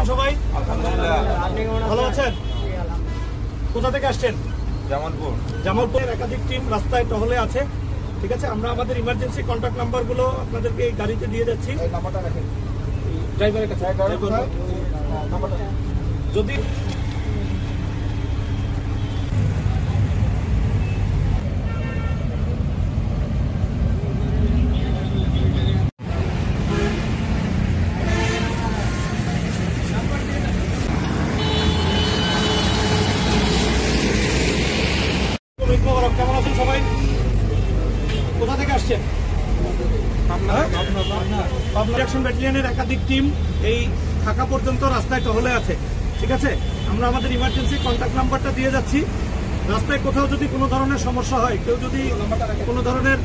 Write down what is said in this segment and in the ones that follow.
আছেন সবাই? ভালো আছেন? কোথা থেকে আসছেন? জামালপুরের একাধিক টিম রাস্তায় টহলে আছে। ঠিক আছে, আমরা আমাদের ইমার্জেন্সি কন্ট্যাক্ট নাম্বারগুলো আপনাদেরকে এই গাড়িতে দিয়ে যাচ্ছি। ড্রাইভারের কাছে যদি কেমন আছেন সবাই? কোথা থেকে আসছেন? অ্যাকশন ব্যাটালিয়নের একাধিক টিম এই ঢাকা পর্যন্ত রাস্তায় টহলে আছে। ঠিক আছে, আমরা আমাদের ইমার্জেন্সি কন্ট্যাক্ট নাম্বারটা দিয়ে যাচ্ছি। রাস্তায় কোথাও যদি কোনো ধরনের সমস্যা হয়, কেউ যদি কোনো ধরনের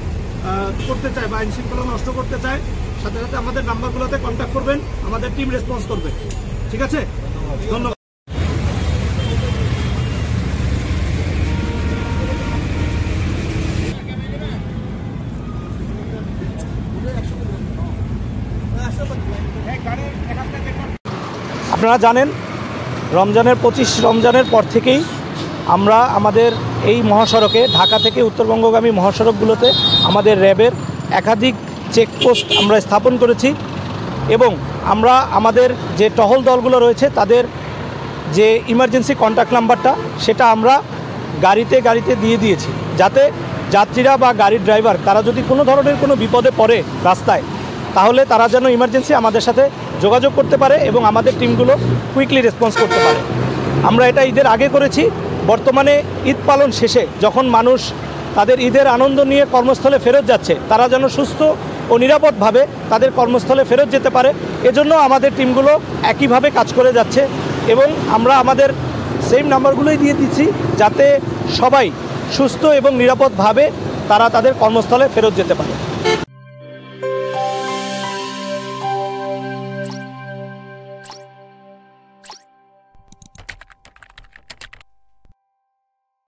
করতে চায় বা আইন শৃঙ্খলা নষ্ট করতে চায়, সাথে সাথে আমাদের নাম্বারগুলোতে কন্ট্যাক্ট করবেন, আমাদের টিম রেসপন্স করবে। ঠিক আছে, ধন্যবাদ। আপনারা জানেন রমজানের 25 রমজানের পর থেকেই আমরা আমাদের এই মহাসড়কে ঢাকা থেকে উত্তরবঙ্গগামী মহাসড়কগুলোতে আমাদের র্যাবের একাধিক চেকপোস্ট আমরা স্থাপন করেছি এবং আমরা আমাদের যে টহল দলগুলো রয়েছে তাদের যে ইমার্জেন্সি কন্ট্যাক্ট নাম্বারটা সেটা আমরা গাড়িতে গাড়িতে দিয়ে দিয়েছি, যাতে যাত্রীরা বা গাড়ির ড্রাইভার তারা যদি কোনো ধরনের কোনো বিপদে পড়ে রাস্তায়, তাহলে তারা যেন ইমার্জেন্সি আমাদের সাথে যোগাযোগ করতে পারে এবং আমাদের টিমগুলো কুইকলি রেসপন্স করতে পারে। আমরা এটা ঈদের আগে করেছি। বর্তমানে ঈদ পালন শেষে যখন মানুষ তাদের ঈদের আনন্দ নিয়ে কর্মস্থলে ফেরত যাচ্ছে, তারা যেন সুস্থ ও নিরাপদভাবে তাদের কর্মস্থলে ফেরত যেতে পারে, এজন্য আমাদের টিমগুলো একইভাবে কাজ করে যাচ্ছে এবং আমরা আমাদের সেম নাম্বারগুলোই দিয়ে দিচ্ছি, যাতে সবাই সুস্থ এবং নিরাপদভাবে তারা তাদের কর্মস্থলে ফেরত যেতে পারে।